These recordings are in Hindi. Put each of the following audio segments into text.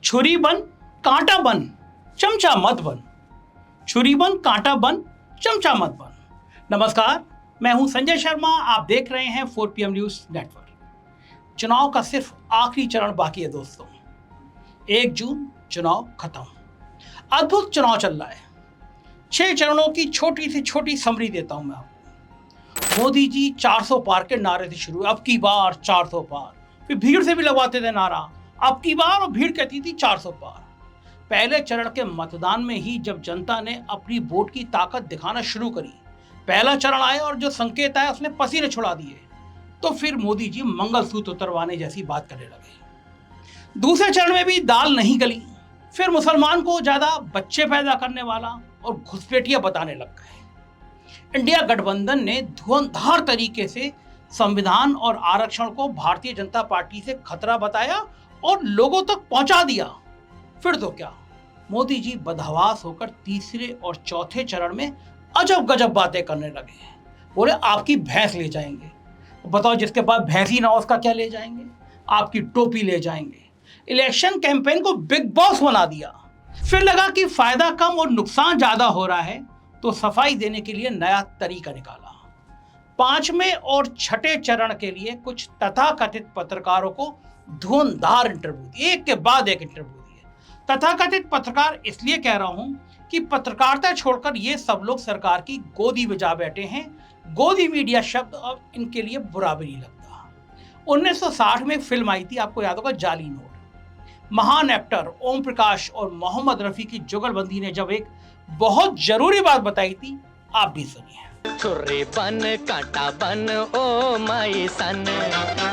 छुरी बन कांटा बन चमचा मत बन। छुरी बन कांटा बन चमचा मत बन। नमस्कार, मैं हूं संजय शर्मा। आप देख रहे हैं 4PM न्यूज नेटवर्क। चुनाव का सिर्फ आखिरी चरण बाकी है दोस्तों। 1 जून चुनाव खत्म। अद्भुत चुनाव चल रहा है। 6 चरणों की छोटी से छोटी समरी देता हूं मैं आपको। मोदी जी 400 पार के नारे से शुरू, अब की बार 400 पार। फिर भीड़ से भी लगवाते थे नारा, अब की बार, और भीड़ कहती थी 400 पार। पहले चरण के मतदान में ही जब जनता ने अपनी वोट की ताकत दिखाना शुरू करी, पहला चरण आया और जो संकेत आया उसने पसीने छुड़ा दिए, तो फिर मोदी जी मंगलसूत्र उतरवाने जैसी बात करने लगे। दूसरे चरण में भी दाल नहीं गली। फिर मुसलमान को ज्यादा बच्चे पैदा करने वाला और घुसपैठिया बताने लग गए। इंडिया गठबंधन ने धुआंधार तरीके से संविधान और आरक्षण को भारतीय जनता पार्टी से खतरा बताया और लोगों तक पहुंचा दिया। फिर तो क्या, मोदी जी बदहवास होकर तीसरे और चौथे चरण में अजब गजब बातें करने लगे। बोले आपकी भैंस ले जाएंगे। बताओ, जिसके पास भैंस ही ना हो उसका क्या ले जाएंगे? आपकी टोपी ले जाएंगे। इलेक्शन कैंपेन को बिग बॉस बना दिया। फिर लगा कि फायदा कम और नुकसान ज्यादा हो रहा है, तो सफाई देने के लिए नया तरीका निकाला। 5वें और 6ठे चरण के लिए कुछ तथाकथित पत्रकारों को धुआंधार इंटरव्यू दिए, एक के बाद एक इंटरव्यू दिए। तथाकथित पत्रकार इसलिए कह रहा हूं कि पत्रकारिता छोड़कर ये सब लोग सरकार की गोदी में जा बैठे हैं। गोदी मीडिया शब्द अब इनके लिए बुरा भी नहीं लगता। 1960 में एक फिल्म आई थी, आपको याद होगा, जाली नोट। महान एक्टर ओम प्रकाश और मोहम्मद रफी की जुगलबंदी ने जब एक बहुत जरूरी बात बताई थी, आप भी सुनिए। छुरी बन कांटा बन ओ माई सन,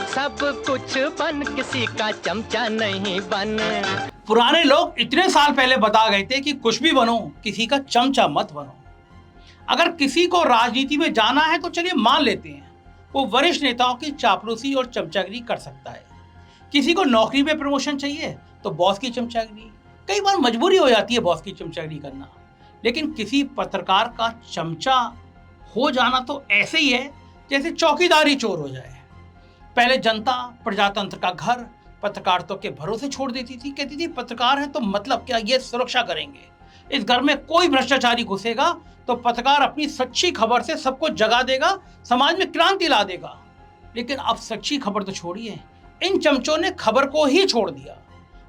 सब कुछ बन किसी का चमचा नहीं बन। पुराने लोग इतने साल पहले बता गए थे कि कुछ भी बनो, किसी का चमचा मत बनो। अगर किसी को राजनीति में जाना है तो चलिए मान लेते हैं, वो वरिष्ठ नेताओं की चापलूसी और चमचागिरी कर सकता है। किसी को नौकरी में प्रमोशन चाहिए तो बॉस की चमचागिरी, कई बार मजबूरी हो जाती है बॉस की चमचागिरी करना। लेकिन किसी पत्रकार का चमचा हो जाना तो ऐसे ही है जैसे चौकीदार ही चोर हो जाए। पहले जनता प्रजातंत्र का घर पत्रकारिता के भरोसे छोड़ देती थी, कहती थी पत्रकार है तो मतलब क्या, ये सुरक्षा करेंगे। इस घर में कोई भ्रष्टाचारी घुसेगा तो पत्रकार अपनी सच्ची खबर से सबको जगा देगा, समाज में क्रांति ला देगा। लेकिन अब सच्ची खबर तो छोड़िए, इन चमचों ने खबर को ही छोड़ दिया।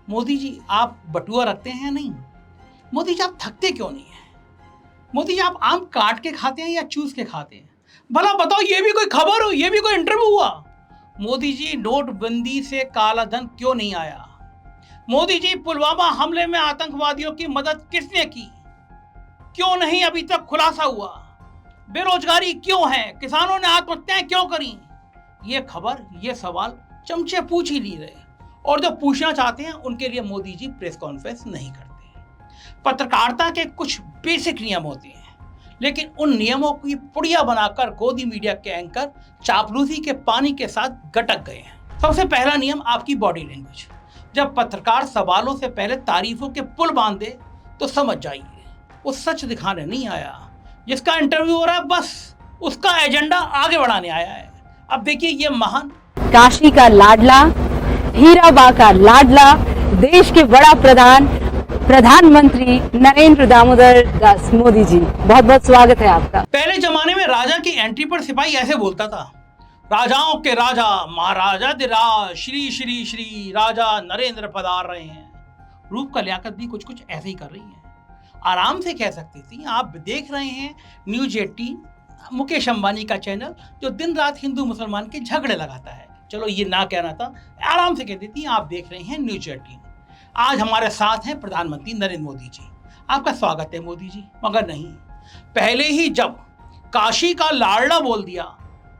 मोदी जी आप बटुआ रखते हैं या नहीं? मोदी जी आप थकते क्यों नहीं है? मोदी जी आप आम काट के खाते हैं या चूस के खाते हैं? भला बताओ, ये भी कोई खबर हो, ये भी कोई इंटरव्यू हुआ? मोदी जी नोटबंदी से काला धन क्यों नहीं आया? मोदी जी पुलवामा हमले में आतंकवादियों की मदद किसने की, क्यों नहीं अभी तक खुलासा हुआ? बेरोजगारी क्यों है? किसानों ने आत्महत्याएं क्यों करी? ये खबर, ये सवाल चमचे पूछ ही नहीं रहे, और जो पूछना चाहते हैं उनके लिए मोदी जी प्रेस कॉन्फ्रेंस नहीं करते। पत्रकारिता के कुछ बेसिक नियम होते हैं, लेकिन उन नियमों की पुड़िया बनाकर गोदी मीडिया के एंकर चापलूसी के पानी के साथ गटक गए हैं। सबसे पहला नियम, आपकी बॉडी लैंग्वेज। जब पत्रकार सवालों से पहले तारीफों के पुल बांध दे तो समझ जाइए वो सच दिखाने नहीं आया। जिसका इंटरव्यू हो रहा है बस उसका एजेंडा आगे बढ़ाने आया है। अब देखिए, ये महान काशी का लाडला, हीराबा का लाडला, देश के बड़ा प्रधानमंत्री नरेंद्र दामोदर दास मोदी जी, बहुत बहुत स्वागत है आपका। पहले जमाने में राजा की एंट्री पर सिपाही ऐसे बोलता था, राजाओं के राजा महाराजाधिराज श्री श्री श्री राजा नरेंद्र पधार रहे हैं। रूप का लियाकत भी कुछ कुछ ऐसे ही कर रही है। आराम से कह सकती थी। आप देख रहे हैं न्यूज 18, मुकेश अंबानी का चैनल, जो दिन रात हिंदू मुसलमान के झगड़े लगाता है। चलो ये ना कहना था, आराम से कहती थी। आप देख रहे हैं न्यूज 18। आज हमारे साथ हैं प्रधानमंत्री नरेंद्र मोदी जी। आपका स्वागत है मोदी जी। मगर नहीं, पहले ही जब काशी का लाडला बोल दिया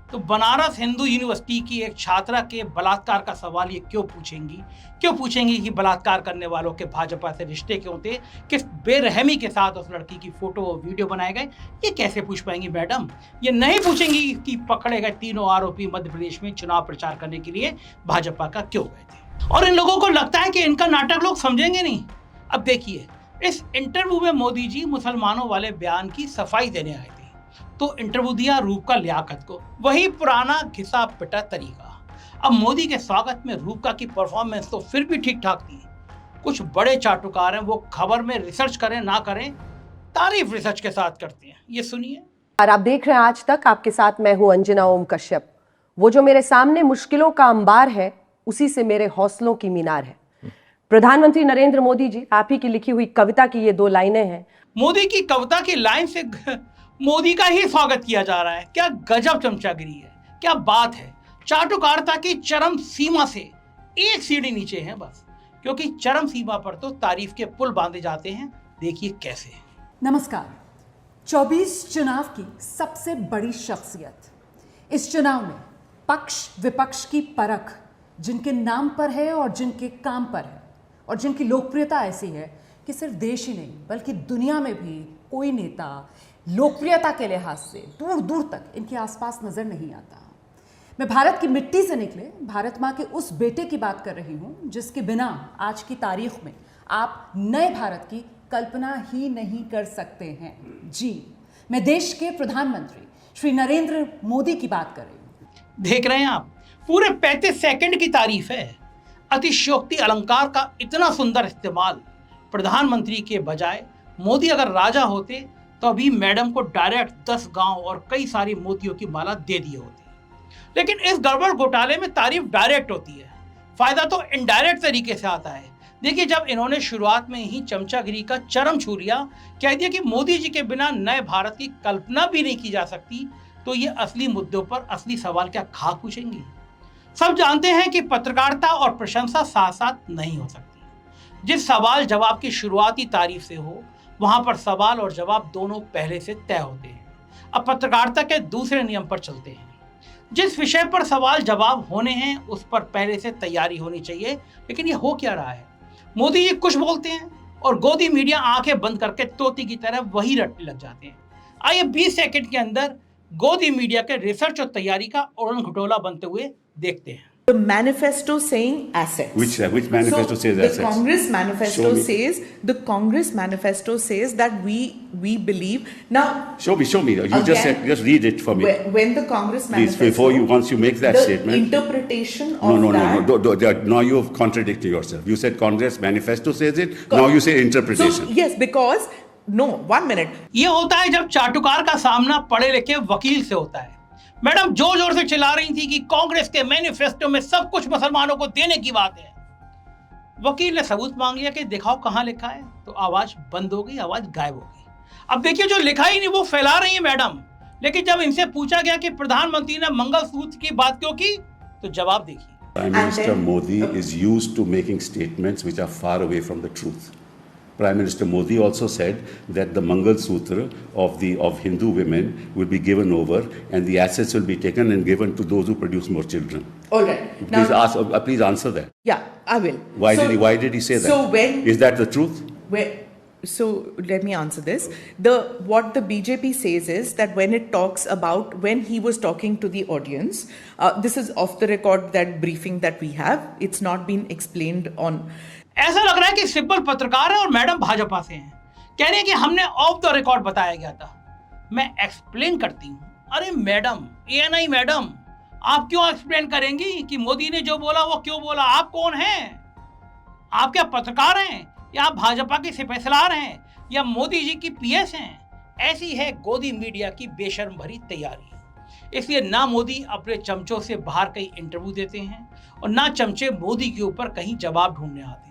तो बनारस हिंदू यूनिवर्सिटी की एक छात्रा के बलात्कार का सवाल ये क्यों पूछेंगी कि बलात्कार करने वालों के भाजपा से रिश्ते क्यों थे, किस बेरहमी के साथ उस लड़की की फोटो और वीडियो बनाए गए, ये कैसे पूछ पाएंगी मैडम? ये नहीं पूछेंगी कि पकड़े गए तीनों आरोपी मध्य प्रदेश में चुनाव प्रचार करने के लिए भाजपा का क्यों गए थे। और इन लोगों को लगता है कि इनका नाटक लोग समझेंगे नहीं। अब देखिए, इस इंटरव्यू में मोदी जी मुसलमानों वाले बयान की सफाई देने आए थे, तो इंटरव्यू दिया रूप का लियाकत को, वही पुराना घिसा पिटा तरीका। अब मोदी के स्वागत में रूपका की परफॉर्मेंस तो फिर भी ठीक ठाक थी, कुछ बड़े चाटुकार हैं, वो खबर में रिसर्च करें ना करें, तारीफ रिसर्च के साथ करते हैं। ये सुनिए। और आप देख रहे हैं आज तक, आपके साथ मैं हूं अंजना ओम कश्यप। वो जो मेरे सामने मुश्किलों का अंबार है, उसी से मेरे हौसलों की मीनार है। प्रधानमंत्री नरेंद्र मोदी जी, आप ही की लिखी हुई कविता की ये 2 लाइनें हैं। मोदी की कविता की लाइन से मोदी का ही स्वागत किया जा रहा है। क्या गजब चमचागिरी है, क्या बात है। चाटुकारिता की चरम सीमा से एक सीढ़ी नीचे है बस, क्योंकि चरम सीमा पर तो तारीफ के पुल बांधे जाते हैं। देखिए कैसे। नमस्कार। 24 चुनाव की सबसे बड़ी शख्सियत। इस चुनाव में पक्ष विपक्ष की परख जिनके नाम पर है और जिनके काम पर है, और जिनकी लोकप्रियता ऐसी है कि सिर्फ देश ही नहीं बल्कि दुनिया में भी कोई नेता लोकप्रियता के लिहाज से दूर दूर तक इनके आसपास नजर नहीं आता। मैं भारत की मिट्टी से निकले भारत माँ के उस बेटे की बात कर रही हूँ जिसके बिना आज की तारीख में आप नए भारत की कल्पना ही नहीं कर सकते हैं। जी, मैं देश के प्रधानमंत्री श्री नरेंद्र मोदी की बात कर रही हूँ। देख रहे हैं आप, पूरे 35 सेकंड की तारीफ है। अतिशयोक्ति अलंकार का इतना सुंदर इस्तेमाल। प्रधानमंत्री के बजाय मोदी अगर राजा होते तो अभी मैडम को डायरेक्ट 10 गांव और कई सारी मोतियों की माला दे दी होती। लेकिन इस गड़बड़ घोटाले में तारीफ डायरेक्ट होती है, फायदा तो इनडायरेक्ट तरीके से आता है। देखिए, जब इन्होंने शुरुआत में ही चमचागिरी का चरम छू लिया, कह दिया कि मोदी जी के बिना नए भारत की कल्पना भी नहीं की जा सकती, तो ये असली मुद्दों पर असली सवाल क्या खाक पूछेंगी। सब जानते हैं कि पत्रकारिता और प्रशंसा साथ साथ नहीं हो सकती। जिस सवाल जवाब की शुरुआती तारीफ से हो, वहां पर सवाल और जवाब दोनों पहले से तय होते हैं। अब पत्रकारिता के दूसरे नियम पर चलते हैं। जिस विषय पर सवाल जवाब होने हैं उस पर पहले से तैयारी होनी चाहिए। लेकिन ये हो क्या रहा है? मोदी जी कुछ बोलते हैं और गोदी मीडिया आंखें बंद करके तोती की तरह वही रटने लग जाते हैं। आइए 20 सेकंड के अंदर गोदी मीडिया के रिसर्च और तैयारी का उड़न खटोला बनते हुए देखते हैं। The manifesto saying assets. Which manifesto says assets? The Congress manifesto says that we believe now. Show me. You just read it for me. When the Congress manifesto. Please, once you make that the statement. Interpretation of that. No. Now you have contradicted yourself. You said Congress manifesto says it. Now you say interpretation. So, yes, because no. 1 minute. ये होता है जब चाटुकार का सामना पढ़े लिखे वकील से होता है। मैडम जोर जोर से चिल्ला रही थी कि कांग्रेस के मैनिफेस्टो में सब कुछ मुसलमानों को देने की बात है। वकील ने सबूत मांग लिया कि दिखाओ कहां लिखा है, तो आवाज बंद हो गई, आवाज गायब हो गई। अब देखिए, जो लिखा ही नहीं वो फैला रही है मैडम। लेकिन जब इनसे पूछा गया कि प्रधानमंत्री ने मंगलसूत्र की बात क्यों की, तो जवाब देखिए। Prime Minister Modi is used to making statements which are far away from the truth. Prime Minister Modi also said that the Mangal Sutra of Hindu women will be given over and the assets will be taken and given to those who produce more children. All right. Please answer that. Yeah, I will. Why did he say that? So is that the truth? So let me answer this. What the BJP says is that when it talks about when he was talking to the audience, this is off the record, that briefing that we have. It's not been explained on. ऐसा लग रहा है कि सिंपल पत्रकार है और मैडम भाजपा से हैं। कह रही है कि हमने ऑफ द रिकॉर्ड बताया गया था। मैं एक्सप्लेन करती हूँ। अरे मैडम, ये नहीं मैडम, आप क्यों एक्सप्लेन करेंगी कि मोदी ने जो बोला वो क्यों बोला? आप कौन हैं? आप क्या पत्रकार हैं या आप भाजपा के सिपहसालार हैं या मोदी जी की पीएस हैं? ऐसी है गोदी मीडिया की बेशर्म भरी तैयारी। इसलिए ना मोदी अपने चमचों से बाहर कहीं इंटरव्यू देते हैं और ना चमचे मोदी के ऊपर कहीं जवाब ढूंढने आते हैं।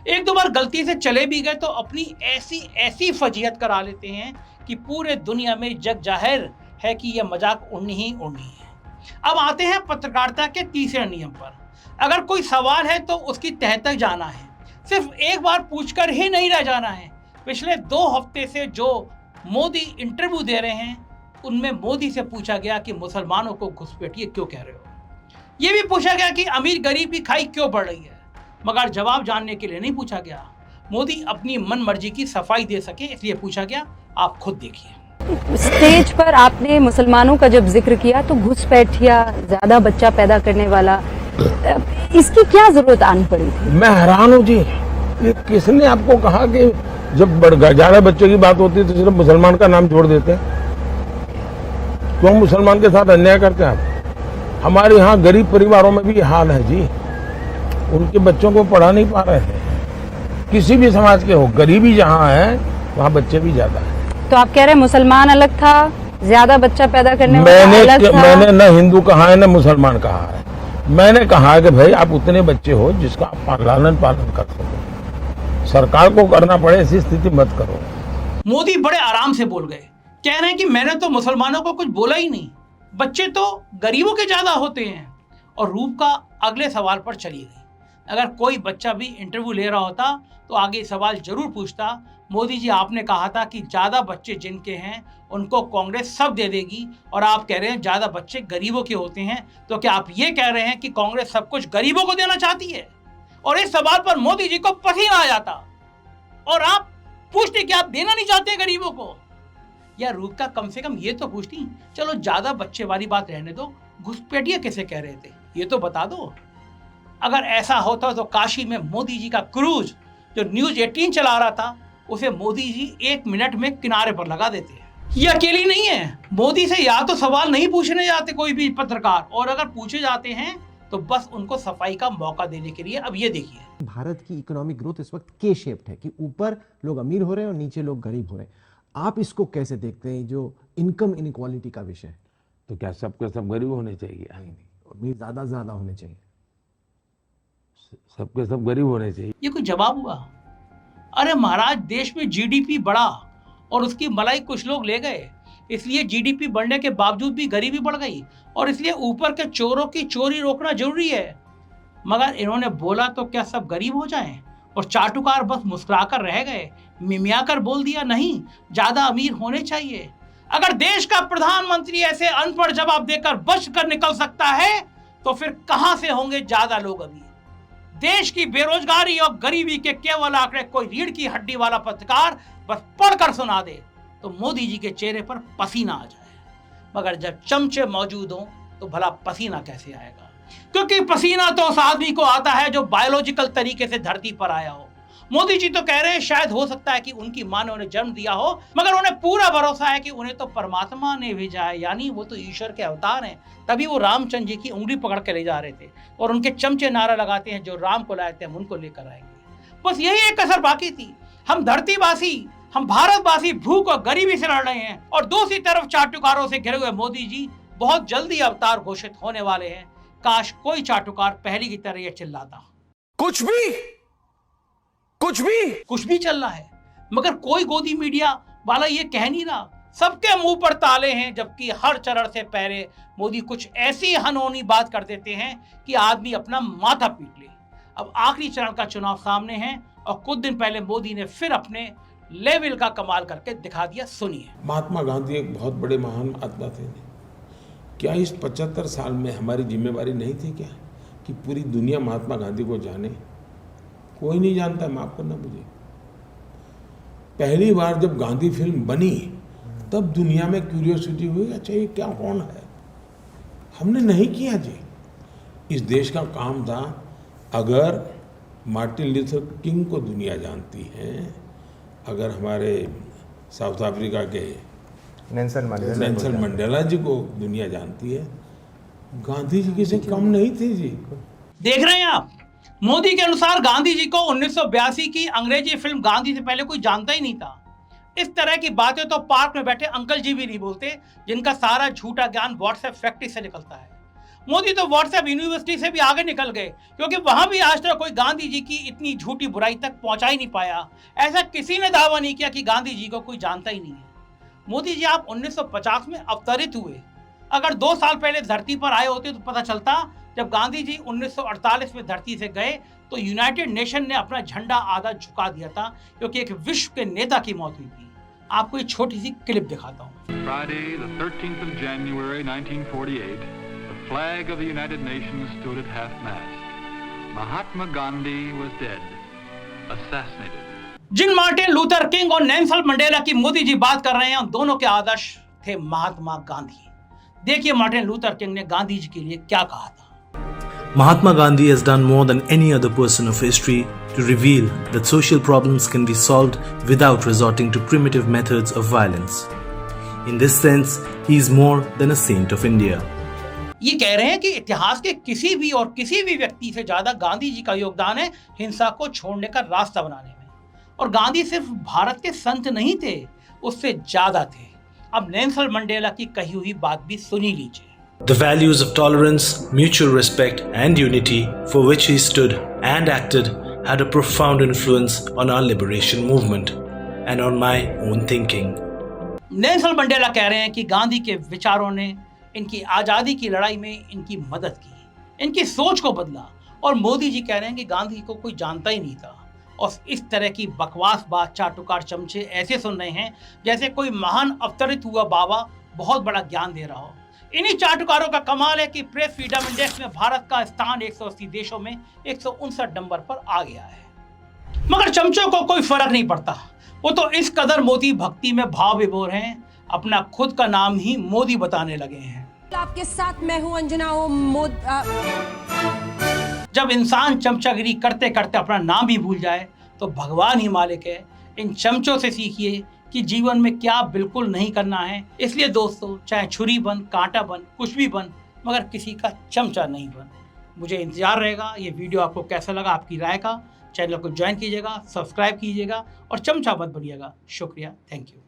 एक दो बार गलती से चले भी गए तो अपनी ऐसी फजीहत करा लेते हैं कि पूरे दुनिया में जग जाहिर है कि यह मजाक उड़नी ही उड़नी है। अब आते हैं पत्रकारिता के तीसरे नियम पर। अगर कोई सवाल है तो उसकी तह तक जाना है, सिर्फ एक बार पूछकर ही नहीं रह जाना है। पिछले 2 हफ्ते से जो मोदी इंटरव्यू दे रहे हैं उनमें मोदी से पूछा गया कि मुसलमानों को घुसपैठिए क्यों कह रहे हो। ये भी पूछा गया कि अमीर गरीब की खाई क्यों बढ़ रही है, मगर जवाब जानने के लिए नहीं पूछा गया। मोदी अपनी मन मर्जी की सफाई दे सके इसलिए पूछा गया। आप खुद देखिए। स्टेज पर आपने मुसलमानों का जब जिक्र किया तो घुसपैठिया, ज्यादा बच्चा पैदा करने वाला, इसकी क्या जरूरत आनी पड़ी थी? मैं हैरान हूँ जी, किसने आपको कहा कि जब ज्यादा बच्चों की बात होती है तो सिर्फ मुसलमान का नाम जोड़ देते हैं? क्यों मुसलमान के साथ अन्याय करते हैं आप? हमारे यहाँ गरीब परिवारों में भी ये हाल है जी, उनके बच्चों को पढ़ा नहीं पा रहे हैं। किसी भी समाज के हो, गरीबी जहाँ है वहाँ बच्चे भी ज्यादा है। तो आप कह रहे हैं मुसलमान अलग था, ज्यादा बच्चा पैदा करने वाला अलग था? मैंने न हिंदू कहा है न मुसलमान कहा है। मैंने कहा कि भाई आप उतने बच्चे हो जिसका आप लालन पालन कर सको, सरकार को करना पड़े ऐसी स्थिति मत करो। मोदी बड़े आराम से बोल गए, कह रहे हैं कि मैंने तो मुसलमानों को कुछ बोला ही नहीं, बच्चे तो गरीबों के ज्यादा होते हैं। और रूप का अगले सवाल पर चली गई। अगर कोई बच्चा भी इंटरव्यू ले रहा होता तो आगे सवाल जरूर पूछता, मोदी जी आपने कहा था कि ज़्यादा बच्चे जिनके हैं उनको कांग्रेस सब दे देगी, और आप कह रहे हैं ज़्यादा बच्चे गरीबों के होते हैं, तो क्या आप ये कह रहे हैं कि कांग्रेस सब कुछ गरीबों को देना चाहती है? और इस सवाल पर मोदी जी को पसीना आ जाता और आप पूछते कि आप देना नहीं चाहते गरीबों को। या रूप का कम से कम ये तो पूछती, चलो ज़्यादा बच्चे वाली बात रहने दो, घुसपैठिया कैसे कह रहे थे ये तो बता दो। अगर ऐसा होता तो काशी में मोदी जी का क्रूज जो न्यूज 18 चला रहा था उसे मोदी जी 1 मिनट में किनारे पर लगा देते। ये अकेली नहीं है, मोदी से या तो सवाल नहीं पूछने जाते कोई भी पत्रकार, और अगर पूछे जाते हैं तो बस उनको सफाई का मौका देने के लिए। अब ये देखिए, भारत की इकोनॉमिक ग्रोथ इस वक्त के शेप्ड है कि ऊपर लोग अमीर हो रहे हैं और नीचे लोग गरीब हो रहे हैं। आप इसको कैसे देखते हैं, जो इनकम इनइक्वालिटी का विषय है? तो क्या सबके सब गरीब होने चाहिए? नहीं, अमीर ज्यादा होने चाहिए। सबके सब गरीब होने चाहिए, ये कोई जवाब हुआ? अरे महाराज, देश में जीडीपी बढ़ा और उसकी मलाई कुछ लोग ले गए, इसलिए जीडीपी बढ़ने के बावजूद भी गरीबी बढ़ गई, और इसलिए ऊपर के चोरों की चोरी रोकना जरूरी है। मगर इन्होंने बोला तो क्या सब गरीब हो जाएं? और चाटुकार बस मुस्कुराकर रह गए, मिमियाकर बोल दिया नहीं, ज्यादा अमीर होने चाहिए। अगर देश का प्रधानमंत्री ऐसे अनपढ़ जवाब देकर बच कर निकल सकता है तो फिर कहां से होंगे ज्यादा लोग अमीर? देश की बेरोजगारी और गरीबी के केवल आंकड़े कोई रीढ़ की हड्डी वाला पत्रकार बस पढ़कर सुना दे तो मोदी जी के चेहरे पर पसीना आ जाए। मगर जब चमचे मौजूद हों तो भला पसीना कैसे आएगा? क्योंकि पसीना तो उस आदमी को आता है जो बायोलॉजिकल तरीके से धरती पर आया हो। मोदी जी तो कह रहे हैं शायद हो सकता है कि उनकी मां ने उन्हें जन्म दिया हो, मगर उन्हें पूरा भरोसा है कि उन्हें तो परमात्मा ने भेजा है, यानी वो तो ईश्वर के अवतार हैं। तभी वो रामचंद्र जी की उंगली पकड़ के ले जा रहे थे और उनके चमचे नारा लगाते हैं, जो राम को लाए थे हम उनको लेकर आएंगे। बस यही एक कसर बाकी थी। हम धरतीवासी, हम भारतवासी भूख और गरीबी से लड़ रहे हैं, और दूसरी तरफ चाटुकारों से घिरे हुए मोदी जी बहुत जल्दी अवतार घोषित होने वाले हैं। काश कोई चाटुकार पहले की तरह ये चिल्लाता। कुछ भी चल रहा है, मगर कोई गोदी मीडिया वाला ये कह नहीं रहा। सबके मुंह पर ताले हैं, जबकि हर चरण से पहले मोदी कुछ ऐसी हनोनी बात कर देते हैं कि आदमी अपना माथा पीट ले। अब आखिरी चरण का चुनाव सामने है और कुछ दिन पहले मोदी ने फिर अपने लेवल का कमाल करके दिखा दिया। सुनिए। महात्मा गांधी एक बहुत बड़े महान आत्मा थे। क्या इस 75 साल में हमारी जिम्मेवारी नहीं थी क्या कि पूरी दुनिया महात्मा गांधी को जाने? कोई नहीं जानता, माफ करना मुझे। पहली बार जब गांधी फिल्म बनी तब दुनिया में क्यूरियोसिटी हुई, अच्छा ये क्या कौन है? हमने नहीं किया जी। इस देश का काम था, अगर मार्टिन लूथर किंग को दुनिया जानती है, अगर हमारे साउथ अफ्रीका के नेल्सन मंडेला जी को दुनिया जानती है, गांधी जी की से कम नहीं थी जी। देख रहे हैं आप, मोदी के अनुसार गांधी जी को 1982 की अंग्रेजी फिल्म गांधी से पहले कोई जानता ही नहीं था। इस तरह की बातें तो पार्क में बैठे अंकल जी भी नहीं बोलते, जिनका सारा झूठा ज्ञान व्हाट्सएप फैक्ट्री से निकलता है। मोदी तो व्हाट्सएप यूनिवर्सिटी से भी आगे निकल गए, क्योंकि वहां भी आज तक कोई गांधी जी की इतनी झूठी बुराई तक पहुंचा ही नहीं पाया। ऐसा किसी ने दावा नहीं किया कि गांधी जी को कोई जानता ही नहीं है। मोदी जी आप 1950 में अवतरित हुए, अगर 2 साल पहले धरती पर आए होते तो पता चलता। जब गांधी जी 1948 में धरती से गए तो यूनाइटेड नेशन ने अपना झंडा आधा झुका दिया था, क्योंकि एक विश्व के नेता की मौत हुई थी। आपको एक छोटी सी क्लिप दिखाता हूँ। Friday, the 13th of January, 1948, the flag of the United Nations stood at half-mast. Mahatma Gandhi was dead, assassinated. जिन मार्टिन लूथर किंग और नेल्सन मंडेला की मोदी जी बात कर रहे हैं, उन दोनों के आदर्श थे महात्मा गांधी। देखिए मार्टिन लूथर किंग ने गांधी जी के लिए क्या कहा था। Mahatma Gandhi has done more than any other person of history to reveal that social problems can be solved without resorting to primitive methods of violence. In this sense, he is more than a saint of India. ये कह रहे हैं कि इतिहास के किसी भी व्यक्ति से ज्यादा गांधी जी का योगदान है हिंसा को छोड़ने का रास्ता बनाने में। और गांधी सिर्फ भारत के संत नहीं थे, उससे ज्यादा थे। अब नेल्सन मंडेला की कही हुई बात भी सुनी लीजिए। The values of tolerance, mutual respect, and unity for which he stood and acted had a profound influence on our liberation movement and on my own thinking. Nelson Mandela कह रहे हैं कि गांधी के विचारों ने इनकी आज़ादी की लड़ाई में इनकी मदद की, इनकी सोच को बदला। और मोदी जी कह रहे हैं कि गांधी को कोई जानता ही नहीं था। और इस तरह की बकवास बात चाटुकार चमचे ऐसे सुन रहे हैं जैसे कोई महान अवतरित हुआ बाबा बहुत बड़ा ज्ञान दे रहा हो। इन्हीं चाटुकारों का कमाल है कि प्रेस फ्रीडम इंडेक्स में भारत का स्थान 180 देशों में 159 नंबर पर आ गया है। मगर चमचों को कोई फर्क नहीं पड़ता, वो तो इस कदर मोदी भक्ति में भाव विभोर हैं, अपना खुद का नाम ही मोदी बताने लगे हैं। आपके साथ मैं हूं अंजना ओम। जब इंसान चमचागिरी करते करते अपना नाम ही भूल जाए तो भगवान ही मालिक है। इन चमचों से सीखिए कि जीवन में क्या बिल्कुल नहीं करना है। इसलिए दोस्तों, चाहे छुरी बन, कांटा बन, कुछ भी बन, मगर किसी का चमचा नहीं बन। मुझे इंतजार रहेगा ये वीडियो आपको कैसा लगा, आपकी राय का। चैनल को ज्वाइन कीजिएगा, सब्सक्राइब कीजिएगा और चमचा मत बनिएगा। शुक्रिया, थैंक यू।